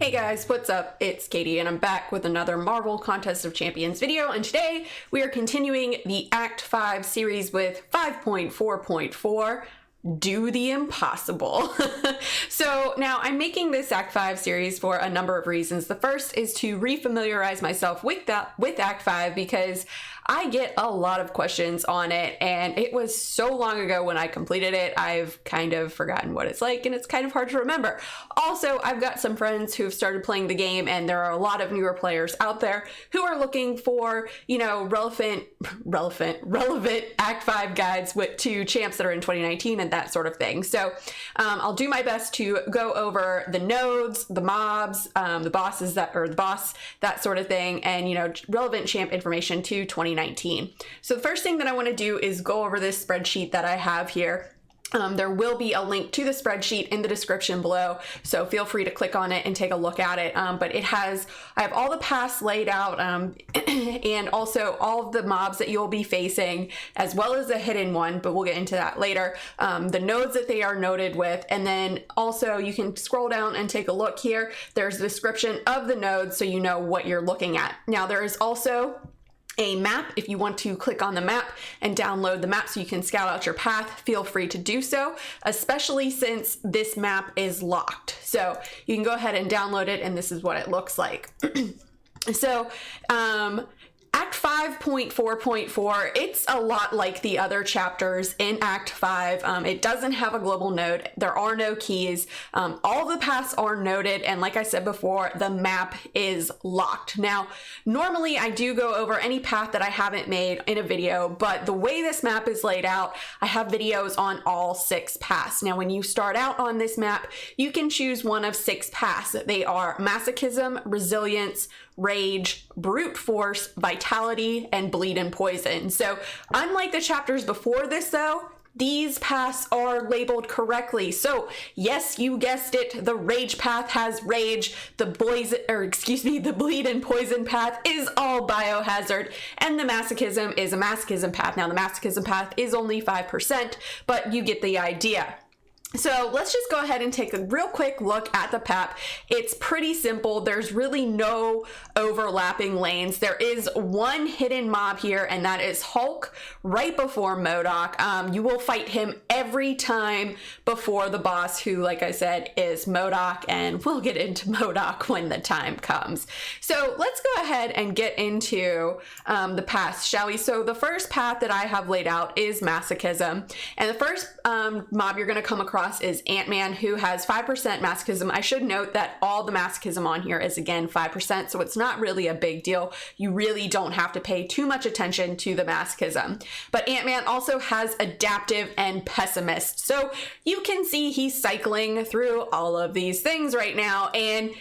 Hey guys, what's up? It's Katy and I'm back with another Marvel Contest of Champions video, and today we are continuing the Act 5 series with 5.4.4, Do the Impossible. So now I'm making this Act 5 series for a number of reasons. The first is to refamiliarize myself with Act 5 because I get a lot of questions on it, and it was so long ago when I completed it, I've kind of forgotten what it's like, and it's kind of hard to remember. Also, I've got some friends who have started playing the game, and there are a lot of newer players out there who are looking for, you know, relevant Act 5 guides to champs that are in 2019 and that sort of thing. So I'll do my best to go over the nodes, the mobs, the bosses the boss, that sort of thing, and, you know, relevant champ information to 2019. So the first thing that I want to do is go over this spreadsheet that I have here. There will be a link to the spreadsheet in the description below, so feel free to click on it and take a look at it. But I have all the paths laid out, and also all of the mobs that you'll be facing, as well as a hidden one, but we'll get into that later. The nodes that they are noted with, and then also you can scroll down and take a look here. There's a description of the nodes so you know what you're looking at. Now there is also a map. If you want to click on the map and download the map so you can scout out your path, feel free to do so, especially since this map is locked. So you can go ahead and download it, and this is what it looks like. So Act 5.4.4, it's a lot like the other chapters in Act 5. It doesn't have a global node. There are no keys. All the paths are noted, and like I said before, the map is locked. Now, normally I do go over any path that I haven't made in a video, but the way this map is laid out, I have videos on all 6 paths. Now, when you start out on this map, you can choose one of 6 paths. They are Masochism, Resilience, Rage, Brute Force, Vitality, and Bleed and Poison. So unlike the chapters before this though, these paths are labeled correctly. So yes, you guessed it, the Rage path has Rage, the Bleed and Poison path is all Biohazard, and the Masochism is a Masochism path. Now the Masochism path is only 5%, but you get the idea. So let's just go ahead and take a real quick look at the map. It's pretty simple. There's really no overlapping lanes. There is one hidden mob here, and that is Hulk right before MODOK. You will fight him every time before the boss, who, like I said, is MODOK, and we'll get into MODOK when the time comes. So let's go ahead and get into the paths, shall we? So the first path that I have laid out is Masochism, and the first mob you're going to come across is Ant-Man, who has 5% Masochism. I should note that all the Masochism on here is, again, 5%, so it's not really a big deal. You really don't have to pay too much attention to the Masochism. But Ant-Man also has Adaptive and Pessimist, so you can see he's cycling through all of these things right now, and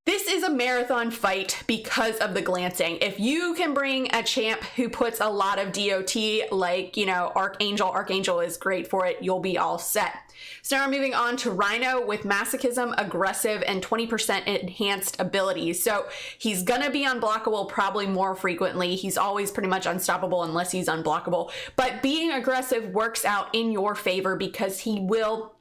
this is a marathon fight because of the glancing. If you can bring a champ who puts a lot of DOT, like, you know, Archangel is great for it, you'll be all set. So now we're moving on to Rhino with Masochism, Aggressive, and 20% enhanced abilities. So he's gonna be unblockable probably more frequently. He's always pretty much unstoppable unless he's unblockable. But being aggressive works out in your favor because he will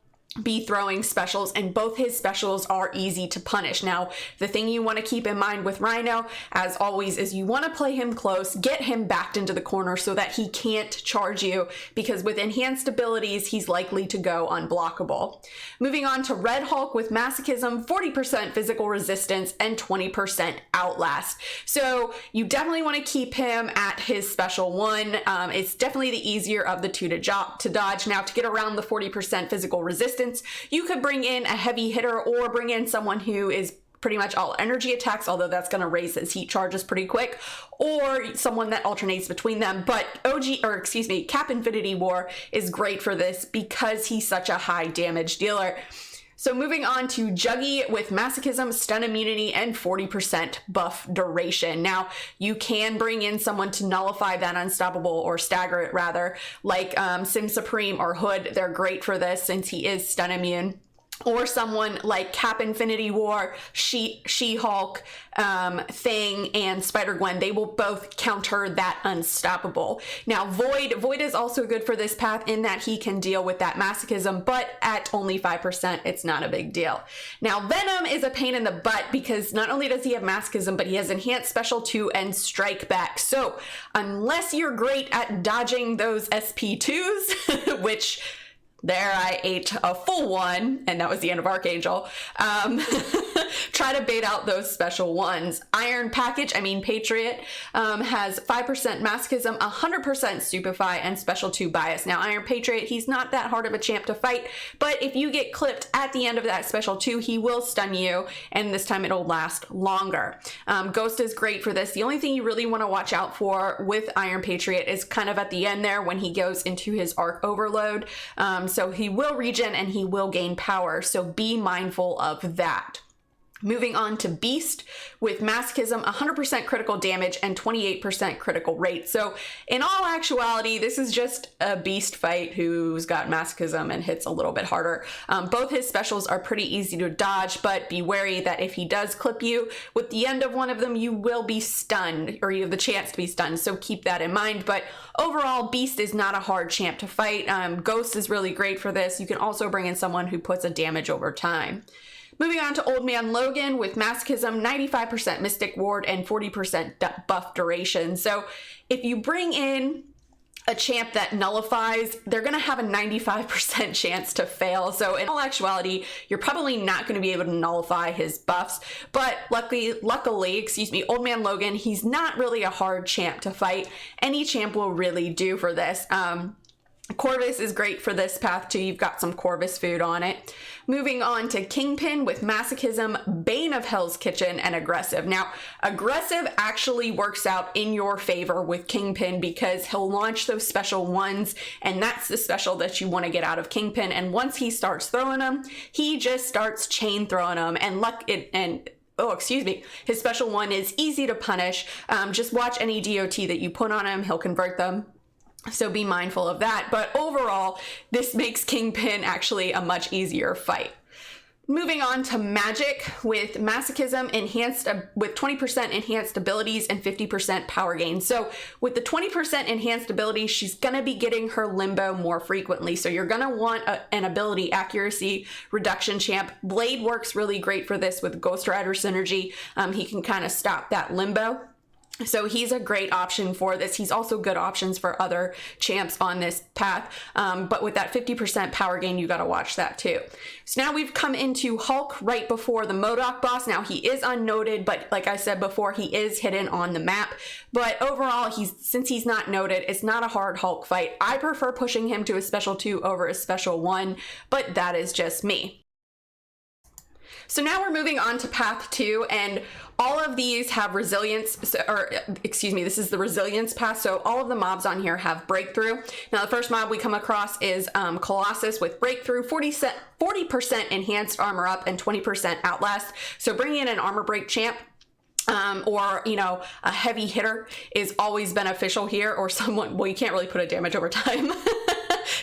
be throwing specials, and both his specials are easy to punish. Now, the thing you want to keep in mind with Rhino, as always, is you want to play him close, get him backed into the corner so that he can't charge you, because with enhanced abilities, he's likely to go unblockable. Moving on to Red Hulk with Masochism, 40% physical resistance, and 20% outlast. So you definitely want to keep him at his special 1. It's definitely the easier of the 2 to dodge. Now, to get around the 40% physical resistance, you could bring in a heavy hitter or bring in someone who is pretty much all energy attacks, although that's going to raise his heat charges pretty quick, or someone that alternates between them. But Cap Infinity War is great for this because he's such a high damage dealer. So moving on to Juggy with Masochism, Stun Immunity, and 40% buff duration. Now, you can bring in someone to nullify that unstoppable, or stagger it rather, like Sim Supreme or Hood. They're great for this since he is stun immune. or someone like Cap Infinity War, She-Hulk, Thing, and Spider-Gwen. They will both counter that unstoppable. Now Void is also good for this path in that he can deal with that masochism, but at only 5%, it's not a big deal. Now Venom is a pain in the butt because not only does he have masochism, but he has enhanced special 2 and strike back. So unless you're great at dodging those SP2s, which there I ate a full one, and that was the end of Archangel. Try to bait out those special ones. Iron Patriot, has 5% masochism, 100% stupefy, and special 2 bias. Now Iron Patriot, he's not that hard of a champ to fight, but if you get clipped at the end of that special 2, he will stun you, and this time it'll last longer. Ghost is great for this. The only thing you really want to watch out for with Iron Patriot is kind of at the end there when he goes into his arc overload. So he will regen and he will gain power, so be mindful of that. Moving on to Beast with masochism, 100% critical damage and 28% critical rate. So in all actuality, this is just a Beast fight who's got masochism and hits a little bit harder. Both his specials are pretty easy to dodge, but be wary that if he does clip you, with the end of one of them, you will be stunned, or you have the chance to be stunned, so keep that in mind. But overall, Beast is not a hard champ to fight. Ghost is really great for this. You can also bring in someone who puts a damage over time. Moving on to Old Man Logan with masochism, 95% Mystic Ward, and 40% buff duration. So if you bring in a champ that nullifies, they're going to have a 95% chance to fail. So in all actuality, you're probably not going to be able to nullify his buffs. But luckily, Old Man Logan, he's not really a hard champ to fight. Any champ will really do for this. Corvus is great for this path too. You've got some Corvus food on it. Moving on to Kingpin with masochism, Bane of Hell's Kitchen, and aggressive. Now, aggressive actually works out in your favor with Kingpin because he'll launch those special ones, and that's the special that you want to get out of Kingpin. And once he starts throwing them, he just starts chain throwing them, and his special one is easy to punish. Just watch any DOT that you put on him, he'll convert them. So be mindful of that. But overall, this makes Kingpin actually a much easier fight. Moving on to Magic with masochism enhanced with 20% enhanced abilities and 50% power gain. So with the 20% enhanced ability, she's going to be getting her limbo more frequently. So you're going to want an ability accuracy reduction champ. Blade works really great for this with Ghost Rider synergy. He can kind of stop that limbo. So he's a great option for this. He's also good options for other champs on this path. But with that 50% power gain, you got to watch that too. So now we've come into Hulk right before the MODOK boss. Now he is unnoted, but like I said before, he is hidden on the map. But overall, since he's not noted, it's not a hard Hulk fight. I prefer pushing him to a special 2 over a special 1, but that is just me. So now we're moving on to path 2, and all of these have resilience, this is the resilience path. So all of the mobs on here have breakthrough. Now the first mob we come across is Colossus with breakthrough, 40% enhanced armor up and 20% outlast. So bringing in an armor break champ or a heavy hitter is always beneficial here, or someone, well, you can't really put a damage over time.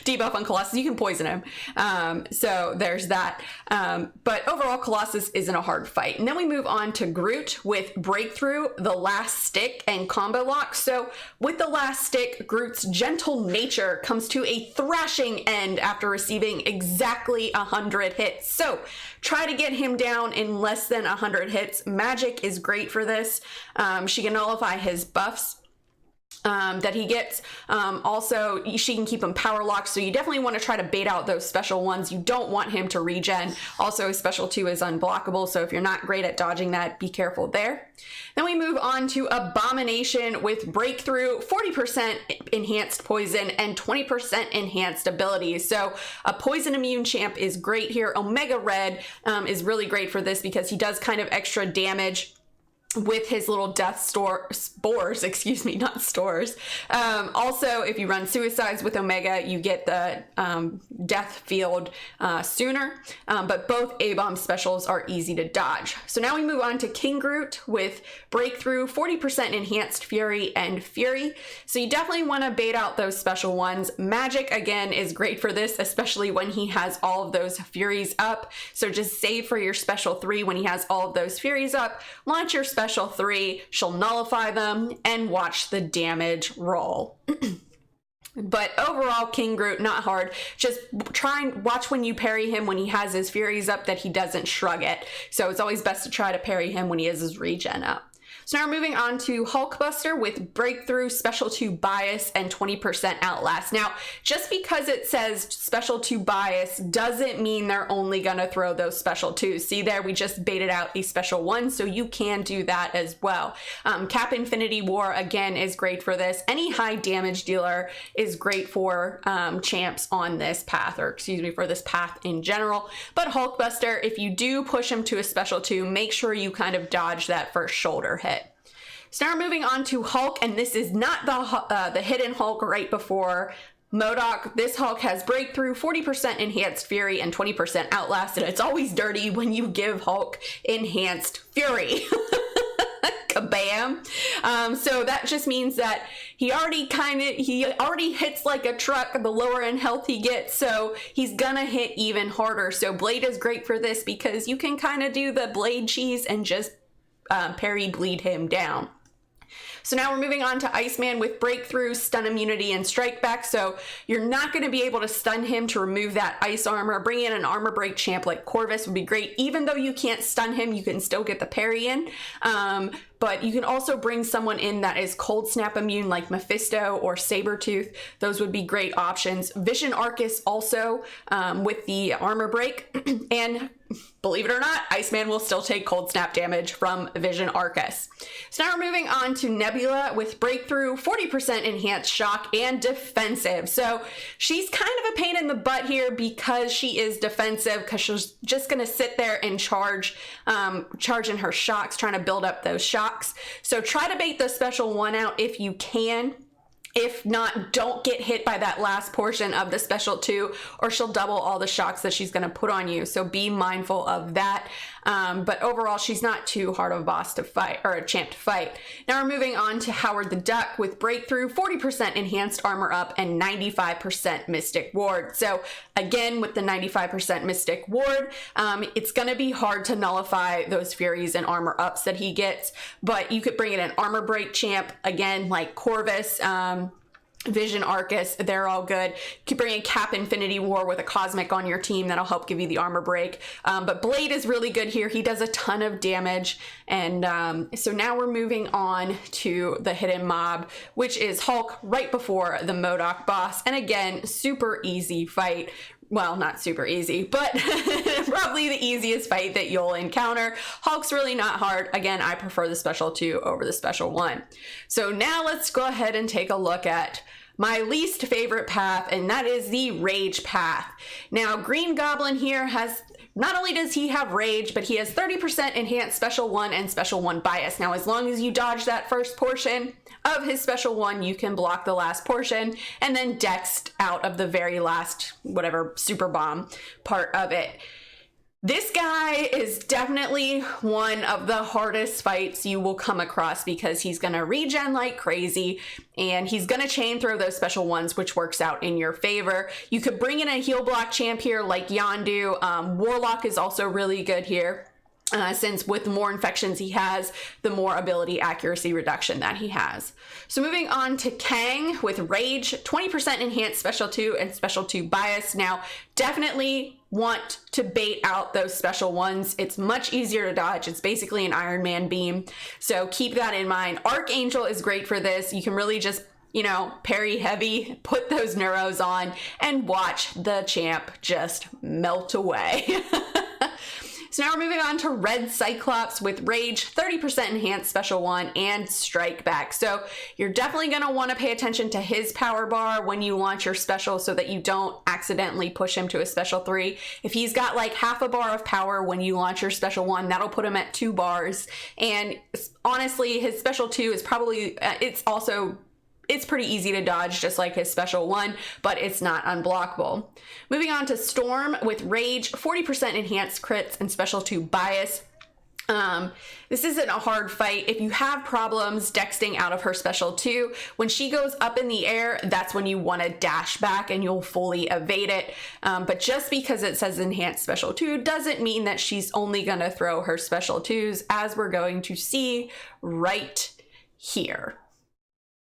Debuff on Colossus, you can poison him. So there's that. But overall, Colossus isn't a hard fight. And then we move on to Groot with Breakthrough, the Last Stick, and Combo Lock. So with the Last Stick, Groot's gentle nature comes to a thrashing end after receiving exactly 100 hits. So try to get him down in less than 100 hits. Magic is great for this. She can nullify his buffs that he gets. Also, she can keep him power locked, so you definitely want to try to bait out those special ones. You don't want him to regen. Also, his special 2 is unblockable, so if you're not great at dodging that, be careful there. Then we move on to Abomination with Breakthrough, 40% enhanced poison and 20% enhanced abilities. So a poison immune champ is great here. Omega Red is really great for this because he does kind of extra damage with his little death spores, excuse me, not stores. Also, if you run suicides with Omega, you get the death field sooner, but both A-bomb specials are easy to dodge. So now we move on to King Groot with Breakthrough, 40% Enhanced Fury and Fury. So you definitely want to bait out those special ones. Magic, again, is great for this, especially when he has all of those Furies up. So just save for your special 3 when he has all of those Furies up, launch your special 3, she'll nullify them, and watch the damage roll. But overall, King Groot, not hard. Just try and watch when you parry him when he has his Furies up that he doesn't shrug it. So it's always best to try to parry him when he has his regen up. So now we're moving on to Hulkbuster with Breakthrough, Special 2 Bias, and 20% Outlast. Now, just because it says Special 2 Bias doesn't mean they're only gonna throw those Special 2s. See there, we just baited out a Special 1, so you can do that as well. Cap Infinity War, again, is great for this. Any high damage dealer is great for champs on this path, or excuse me, for this path in general. But Hulkbuster, if you do push him to a Special 2, make sure you kind of dodge that first shoulder hit. So now we're moving on to Hulk, and this is not the hidden Hulk right before MODOK. This Hulk has Breakthrough, 40% Enhanced Fury, and 20% Outlast, and it's always dirty when you give Hulk Enhanced Fury. Kabam. So that just means that he already hits like a truck the lower in health he gets, so he's gonna hit even harder. So Blade is great for this because you can kind of do the Blade cheese and just parry bleed him down. So now we're moving on to Iceman with Breakthrough, Stun Immunity, and Strike Back. So you're not going to be able to stun him to remove that ice armor. Bring in an armor break champ like Corvus would be great. Even though you can't stun him, you can still get the parry in. But you can also bring someone in that is Cold Snap immune like Mephisto or Sabretooth. Those would be great options. Vision Arcus also with the armor break. And believe it or not, Iceman will still take Cold Snap damage from Vision Arcus. So now we're moving on to Nebula with Breakthrough, 40% Enhanced Shock, and Defensive. So she's kind of a pain in the butt here because she is defensive, because she's just going to sit there and charge in her shocks, trying to build up those shocks. So try to bait the special 1 out if you can. If not, don't get hit by that last portion of the special 2, or she'll double all the shocks that she's going to put on you. So be mindful of that. But overall, she's not too hard of a boss to fight, or a champ to fight. Now we're moving on to Howard the Duck with Breakthrough, 40% Enhanced Armor Up, and 95% Mystic Ward. So again, with the 95% Mystic Ward, it's going to be hard to nullify those Furies and armor ups that he gets, but you could bring in an armor break champ, again, like Corvus, Vision Arcus, they're all good. You can bring in Cap Infinity War with a Cosmic on your team. That'll help give you the armor break. But Blade is really good here. He does a ton of damage. And so now we're moving on to the hidden mob, which is Hulk right before the MODOK boss. And again, super easy fight. Well, not super easy, but probably the easiest fight that you'll encounter. Hulk's really not hard. Again, I prefer the special 2 over the special 1. So now let's go ahead and take a look at my least favorite path, and that is the Rage path. Now, Green Goblin here has, not only does he have Rage, but he has 30% Enhanced Special 1 and Special 1 Bias. Now, as long as you dodge that first portion of his special 1, you can block the last portion and then dex out of the very last, whatever, super bomb part of it. This guy is definitely one of the hardest fights you will come across because he's going to regen like crazy and he's going to chain throw those special 1s, which works out in your favor. You could bring in a heal block champ here like Yondu. Warlock is also really good here. Since with the more infections he has, the more ability accuracy reduction that he has. So moving on to Kang with Rage, 20% Enhanced Special 2 and Special 2 Bias. Now, definitely want to bait out those special 1s. It's much easier to dodge. It's basically an Iron Man beam. So keep that in mind. Archangel is great for this. You can really just, you know, parry heavy, put those neuros on, and watch the champ just melt away. So now we're moving on to Red Cyclops with Rage, 30% enhanced special 1, and Strike Back. So you're definitely going to want to pay attention to his power bar when you launch your special so that you don't accidentally push him to a special 3. If he's got like half a bar of power when you launch your special 1, that'll put him at 2 bars. And honestly, his special 2 is probably, it's pretty easy to dodge, just like his special 1, but it's not unblockable. Moving on to Storm with Rage, 40% enhanced crits and special 2 bias. This isn't a hard fight. If you have problems dexting out of her special 2, when she goes up in the air, that's when you want to dash back and you'll fully evade it. But just because it says enhanced special 2 doesn't mean that she's only going to throw her special 2s, as we're going to see right here.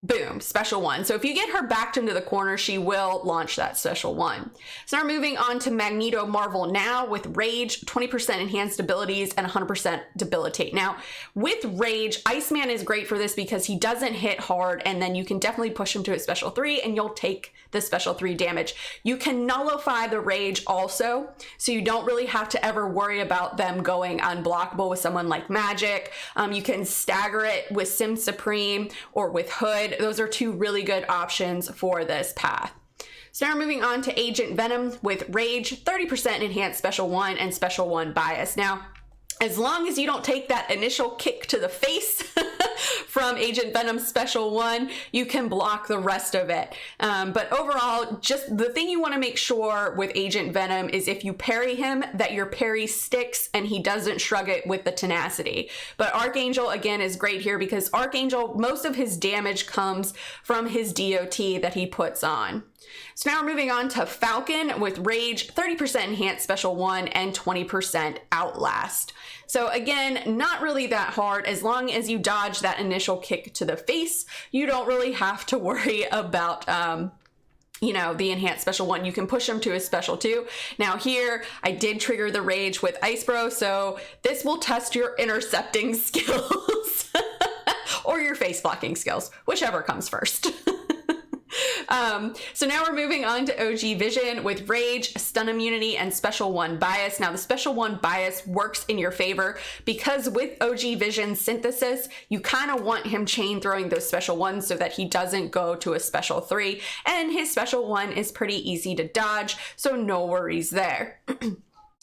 Boom, special 1. So if you get her backed into the corner, she will launch that special 1. So now we're moving on to Magneto Marvel Now with Rage, 20% enhanced abilities and 100% debilitate. Now with Rage, Iceman is great for this because he doesn't hit hard, and then you can definitely push him to a special 3 and you'll take the special 3 damage. You can nullify the Rage also, so you don't really have to ever worry about them going unblockable with someone like Magic. You can stagger it with Sim Supreme or with Hood. Those are 2 really good options for this path. So now we're moving on to Agent Venom with Rage, 30% enhanced special 1 and special 1 bias. Now, as long as you don't take that initial kick to the face from Agent Venom's special 1, you can block the rest of it. But overall, just the thing you want to make sure with Agent Venom is if you parry him, that your parry sticks and he doesn't shrug it with the tenacity. But Archangel, again, is great here because Archangel, most of his damage comes from his DOT that he puts on. So now we're moving on to Falcon with Rage, 30% enhanced special 1 and 20% Outlast. So again, not really that hard. As long as you dodge that initial kick to the face, you don't really have to worry about the enhanced special 1. You can push him to a special 2. Now here, I did trigger the Rage with Ice Bro, so this will test your intercepting skills or your face blocking skills, whichever comes first. So now we're moving on to OG Vision with Rage, Stun Immunity, and Special 1 Bias. Now the Special 1 Bias works in your favor because with OG Vision Synthesis, you kind of want him chain throwing those Special 1s so that he doesn't go to a Special 3, and his Special 1 is pretty easy to dodge, so no worries there.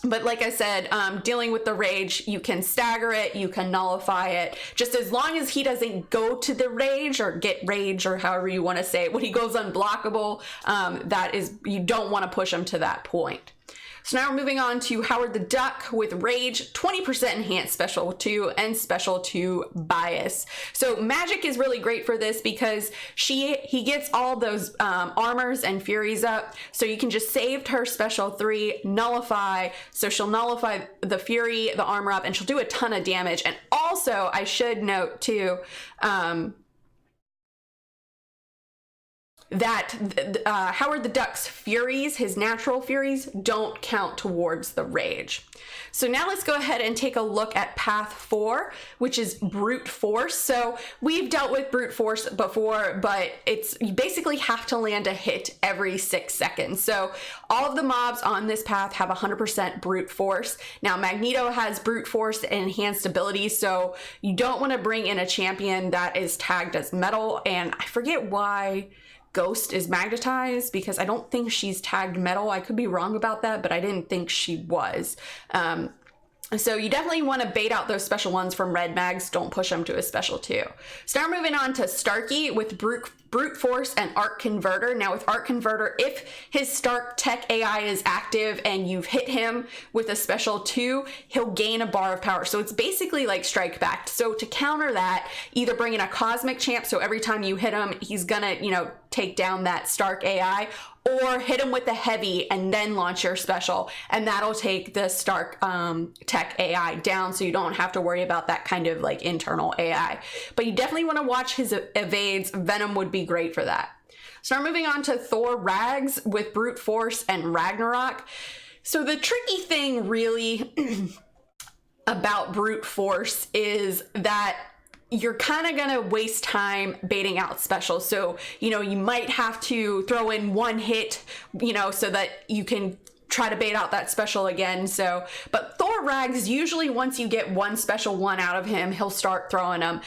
But like I said, dealing with the Rage, you can stagger it, you can nullify it, just as long as he doesn't go to the Rage or get Rage or however you want to say it. When he goes unblockable, you don't want to push him to that point. So now we're moving on to Howard the Duck with Rage, 20% enhanced special 2 and special 2 bias. So Magic is really great for this because he gets all those armors and furies up. So you can just save her special 3, nullify. So she'll nullify the fury, the armor up, and she'll do a ton of damage. And also I should note too, that Howard the Duck's furies, his natural furies, don't count towards the Rage. So now let's go ahead and take a look at path 4, which is brute force. So we've dealt with brute force before, but you basically have to land a hit every 6 seconds. So all of the mobs on this path have 100% brute force. Now Magneto has brute force and enhanced abilities, so you don't want to bring in a champion that is tagged as metal, and I forget why Ghost is magnetized because I don't think she's tagged metal. I could be wrong about that, but I didn't think she was. So you definitely want to bait out those special 1s from red mags. Don't push them to a special 2. So now we're moving on to Starkey with brute force and arc converter. Now with arc converter, if his Stark tech AI is active and you've hit him with a special 2, he'll gain a bar of power. So it's basically like strike back. So to counter that, either bring in a cosmic champ, so every time you hit him, he's gonna, take down that Stark AI, or hit him with the heavy and then launch your special, and that'll take the Stark tech AI down, so you don't have to worry about that kind of like internal AI. But you definitely want to watch his evades. Venom would be great for that. So now moving on to Thor Rags with brute force and Ragnarok. So the tricky thing really about brute force is that you're kind of going to waste time baiting out specials. So, you might have to throw in one hit, so that you can try to bait out that special again. So, but Thor Rags, usually once you get one special one out of him, he'll start throwing them.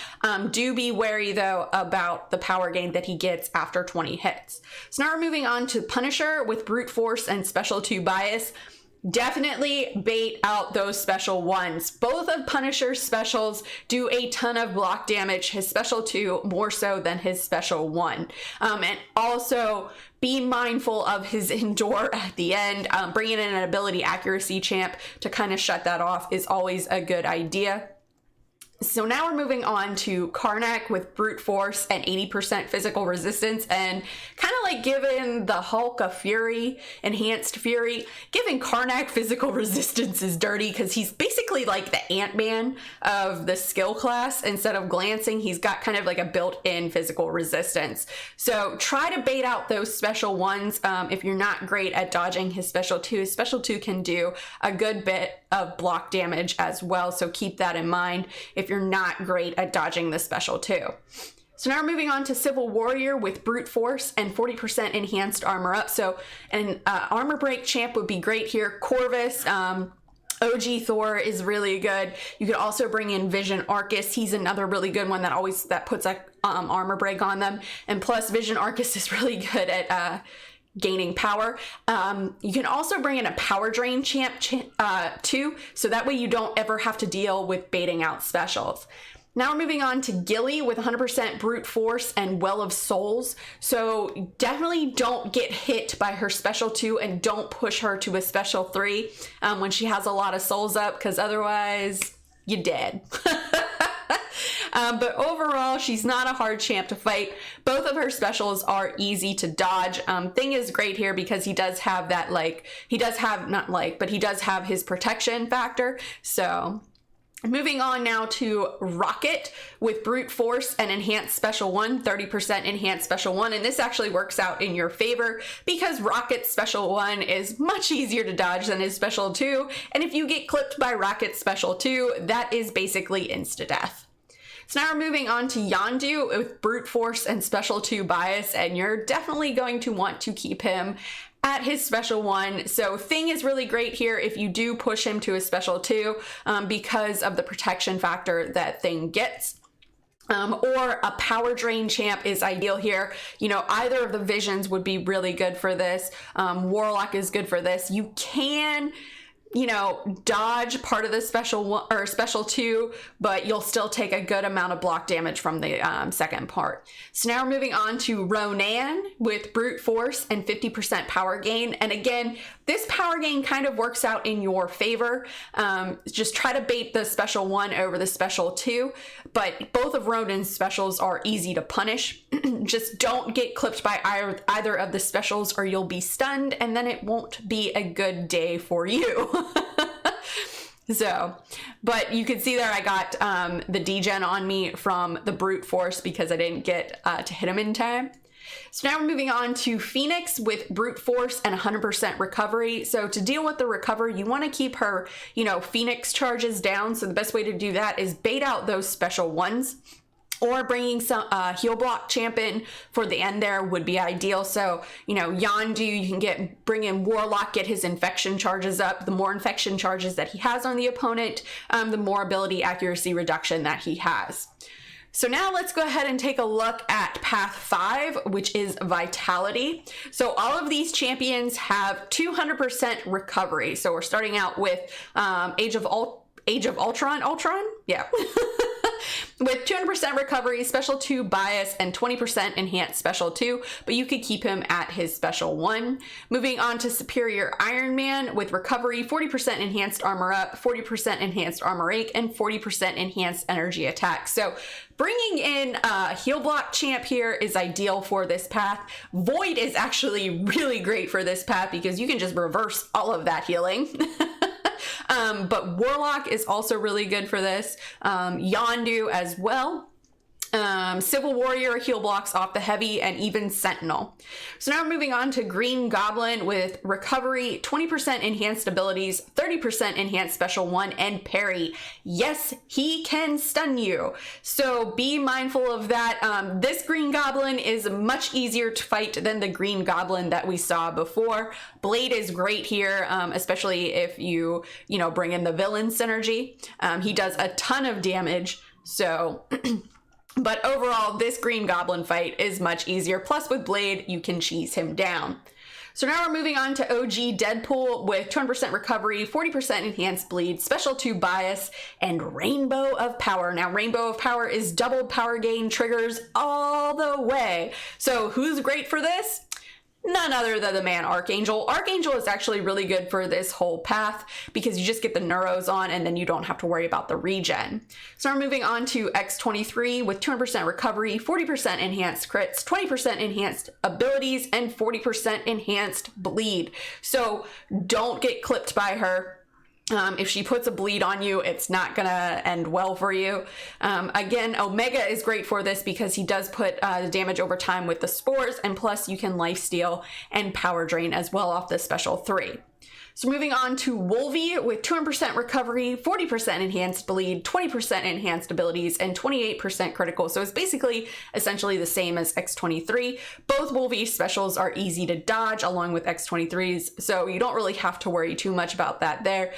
Do be wary though about the power gain that he gets after 20 hits. So now we're moving on to Punisher with Brute Force and Special 2 Bias. Definitely bait out those special ones. Both of Punisher's specials do a ton of block damage. His special 2 more so than his special 1. And also be mindful of his endure at the end. Bringing in an ability accuracy champ to kind of shut that off is always a good idea. So now we're moving on to Karnak with Brute Force and 80% physical resistance, and kind of like giving the Hulk a Fury, enhanced Fury. Giving Karnak physical resistance is dirty because he's basically like the Ant-Man of the skill class. Instead of glancing, he's got kind of like a built-in physical resistance. So try to bait out those special ones. If you're not great at dodging his special 2, his special 2 can do a good bit of block damage as well. So keep that in mind if you're not great at dodging the special 2. So now we're moving on to Civil Warrior with Brute Force and 40% enhanced armor up. So an armor break champ would be great here. Corvus, OG Thor is really good. You could also bring in Vision Arcus. He's another really good one that puts a armor break on them. And plus Vision Arcus is really good at gaining power. You can also bring in a power drain champ too, so that way you don't ever have to deal with baiting out specials. Now we're moving on to Gilly with 100% Brute Force and Well of Souls. So definitely don't get hit by her special 2 and don't push her to a special 3 when she has a lot of souls up, because otherwise you're dead. But overall, she's not a hard champ to fight. Both of her specials are easy to dodge. Thing is great here because he does have that, he does have his protection factor. So moving on now to Rocket with Brute Force and Enhanced Special 1, 30% Enhanced Special 1. And this actually works out in your favor because Rocket's Special 1 is much easier to dodge than his Special 2. And if you get clipped by Rocket's Special 2, that is basically insta-death. So now we're moving on to Yondu with Brute Force and Special 2 Bias, and you're definitely going to want to keep him at his special 1. So Thing is really great here if you do push him to a special 2 because of the protection factor that Thing gets. Or a power drain champ is ideal here. You know, either of the Visions would be really good for this. Warlock is good for this. You can, you know, dodge part of the special 1 or special 2, but you'll still take a good amount of block damage from the second part. So now we're moving on to Ronan with Brute Force and 50% power gain. And again, this power gain kind of works out in your favor. Just try to bait the special 1 over the special 2, but both of Ronan's specials are easy to punish. Just don't get clipped by either of the specials or you'll be stunned, and then it won't be a good day for you. So, but you can see there I got the degen on me from the Brute Force because I didn't get to hit him in time. So now we're moving on to Phoenix with Brute Force and 100% recovery. So to deal with the recovery, you want to keep her, you know, Phoenix charges down. So the best way to do that is bait out those special ones. Or bringing some heal block champ in for the end there would be ideal. So, you know, Yondu, you can bring in Warlock, get his infection charges up. The more infection charges that he has on the opponent, the more ability accuracy reduction that he has. So now let's go ahead and take a look at Path 5, which is Vitality. So all of these champions have 200% recovery. So we're starting out with Age of Ultron? Yeah. With 200% recovery, Special 2 Bias, and 20% Enhanced Special 2, but you could keep him at his Special 1. Moving on to Superior Iron Man with recovery, 40% Enhanced Armor Up, 40% Enhanced Armor Rake, and 40% Enhanced Energy Attack. So bringing in a heal block champ here is ideal for this path. Void is actually really great for this path because you can just reverse all of that healing. But Warlock is also really good for this. Yondu as well. Civil Warrior heal blocks off the heavy, and even Sentinel. So now we're moving on to Green Goblin with Recovery, 20% enhanced abilities, 30% enhanced special 1, and Parry. Yes, he can stun you. So be mindful of that. This Green Goblin is much easier to fight than the Green Goblin that we saw before. Blade is great here, especially if you bring in the villain synergy. He does a ton of damage, so... But overall, this Green Goblin fight is much easier. Plus, with Blade, you can cheese him down. So now we're moving on to OG Deadpool with 200% recovery, 40% enhanced bleed, special 2 bias, and Rainbow of Power. Now, Rainbow of Power is double power gain triggers all the way. So who's great for this? None other than the man Archangel. Archangel is actually really good for this whole path because you just get the neuros on and then you don't have to worry about the regen. So we're moving on to X23 with 200% recovery, 40% enhanced crits, 20% enhanced abilities, and 40% enhanced bleed. So don't get clipped by her. If she puts a bleed on you, it's not gonna end well for you. Again, Omega is great for this because he does put damage over time with the spores, and plus you can lifesteal and power drain as well off the special 3. So moving on to Wolvie with 200% recovery, 40% enhanced bleed, 20% enhanced abilities, and 28% critical. So it's basically essentially the same as X23. Both Wolvie specials are easy to dodge along with X23's, so you don't really have to worry too much about that there.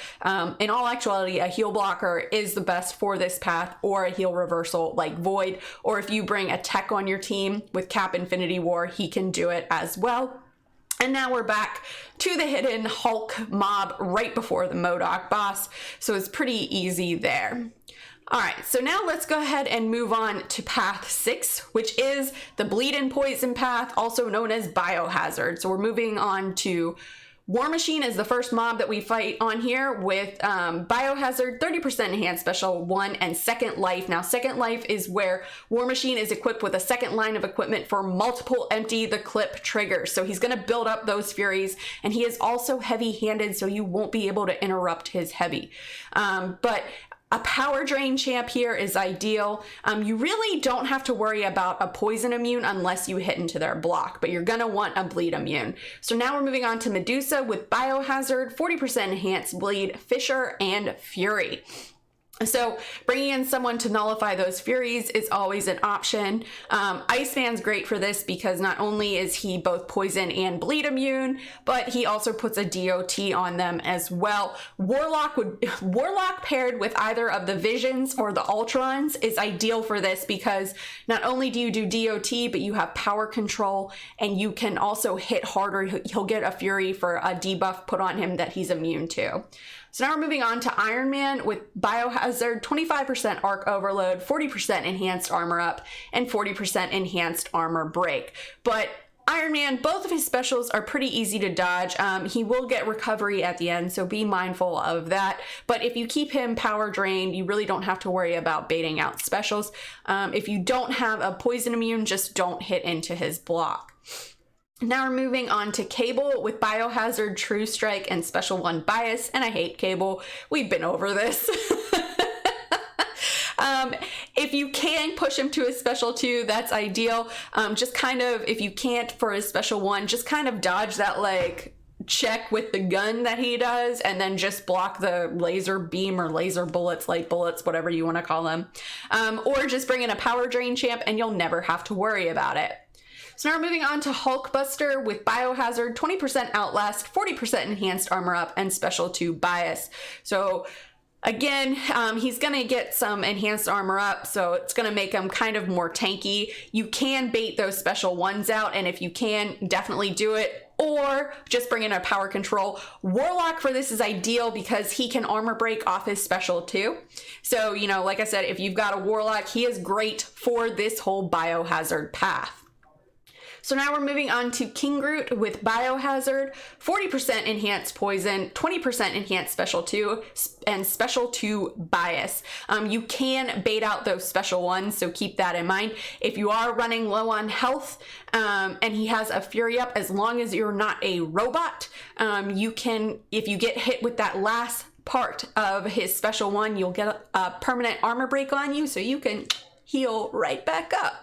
In all actuality, a heal blocker is the best for this path, or a heal reversal like Void, or if you bring a tech on your team with Cap Infinity War, he can do it as well. And now we're back to the hidden Hulk mob right before the MODOK boss, so it's pretty easy there. All right, so now let's go ahead and move on to path 6, which is the Bleed and Poison path, also known as Biohazard. So we're moving on to War Machine is the first mob that we fight on here with Biohazard, 30% enhanced special 1, and Second Life. Now, Second Life is where War Machine is equipped with a second line of equipment for multiple empty the clip triggers. So he's going to build up those furies, and he is also heavy-handed, so you won't be able to interrupt his heavy. But a power drain champ here is ideal. You really don't have to worry about a poison immune unless you hit into their block, but you're gonna want a bleed immune. So now we're moving on to Medusa with Biohazard, 40% enhanced bleed, Fissure, and Fury. So bringing in someone to nullify those furies is always an option. Iceman's great for this because not only is he both poison and bleed immune, but he also puts a DOT on them as well. Warlock paired with either of the Visions or the Ultrons is ideal for this because not only do you do DOT, but you have power control and you can also hit harder. He'll get a fury for a debuff put on him that he's immune to. So now we're moving on to Iron Man with Biohazard, 25% Arc Overload, 40% Enhanced Armor Up, and 40% Enhanced Armor Break. But Iron Man, both of his specials are pretty easy to dodge. He will get recovery at the end, so be mindful of that. But if you keep him power drained, you really don't have to worry about baiting out specials. If you don't have a poison immune, just don't hit into his block. Now we're moving on to Cable with Biohazard, True Strike, and Special 1 Bias, and I hate Cable. We've been over this. If you can push him to his Special 2, that's ideal. Just kind of, if you can't for his Special 1, just kind of dodge that, like, check with the gun that he does, and then just block the laser beam or laser bullets, light bullets, whatever you want to call them. Or just bring in a power drain champ, and you'll never have to worry about it. So now we're moving on to Hulkbuster with Biohazard, 20% Outlast, 40% Enhanced Armor Up, and Special 2 Bias. So again, he's going to get some Enhanced Armor Up, so it's going to make him kind of more tanky. You can bait those Special 1s out, and if you can, definitely do it. Or just bring in a power control. Warlock for this is ideal because he can armor break off his Special 2. So, you know, like I said, if you've got a Warlock, he is great for this whole Biohazard path. So now we're moving on to King Groot with Biohazard, 40% Enhanced Poison, 20% Enhanced Special 2, and Special 2 Bias. You can bait out those Special 1s, so keep that in mind. If you are running low on health and he has a Fury up, as long as you're not a robot, you can, if you get hit with that last part of his Special 1, you'll get a permanent armor break on you, so you can heal right back up.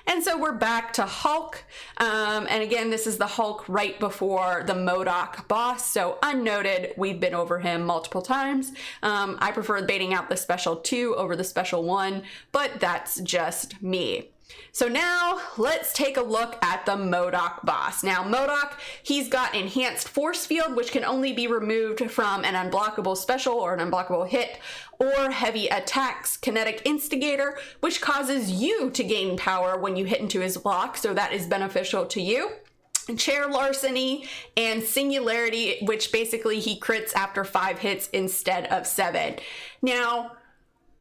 And so we're back to Hulk, and again, this is the Hulk right before the MODOK Boss, so unnoted, we've been over him multiple times. I prefer baiting out the special 2 over the special 1, but that's just me. So now let's take a look at the MODOK Boss. Now MODOK, he's got enhanced force field, which can only be removed from an unblockable special or an unblockable hit, or heavy attacks, kinetic instigator, which causes you to gain power when you hit into his block, so that is beneficial to you. Chair larceny and singularity, which basically he crits after 5 hits instead of 7. Now,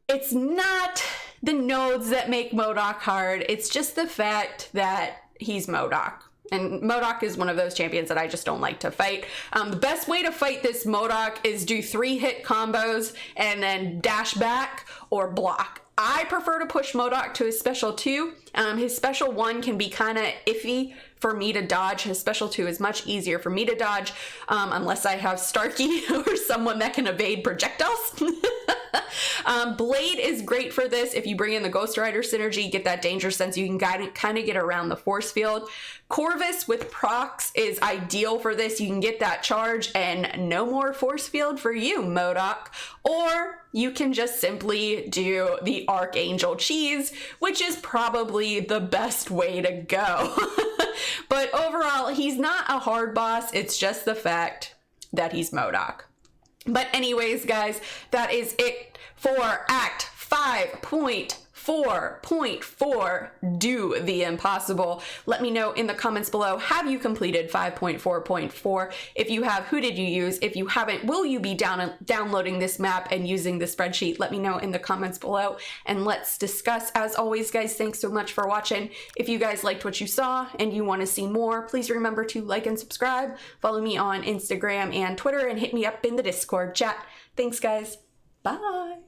it's not the nodes that make MODOK hard, it's just the fact that he's MODOK. And MODOK is one of those champions that I just don't like to fight. The best way to fight this MODOK is do 3-hit combos and then dash back or block. I prefer to push MODOK to his special 2. His special 1 can be kind of iffy for me to dodge. His special 2 is much easier for me to dodge, unless I have Starkey or someone that can evade projectiles. Blade is great for this. If you bring in the Ghost Rider synergy, get that danger sense, you can kind of get around the force field. Corvus with procs is ideal for this. You can get that charge and no more force field for you, MODOK. Or you can just simply do the Archangel Cheese, which is probably the best way to go. But overall, he's not a hard boss. It's just the fact that he's MODOK. But anyways, guys, that is it for Act 5.4.4, Do the Impossible. Let me know in the comments below, have you completed 5.4.4? If you have, who did you use? If you haven't, will you be downloading this map and using the spreadsheet? Let me know in the comments below and let's discuss. As always, guys, thanks so much for watching. If you guys liked what you saw and you want to see more, please remember to like and subscribe. Follow me on Instagram and Twitter and hit me up in the Discord chat. Thanks, guys. Bye.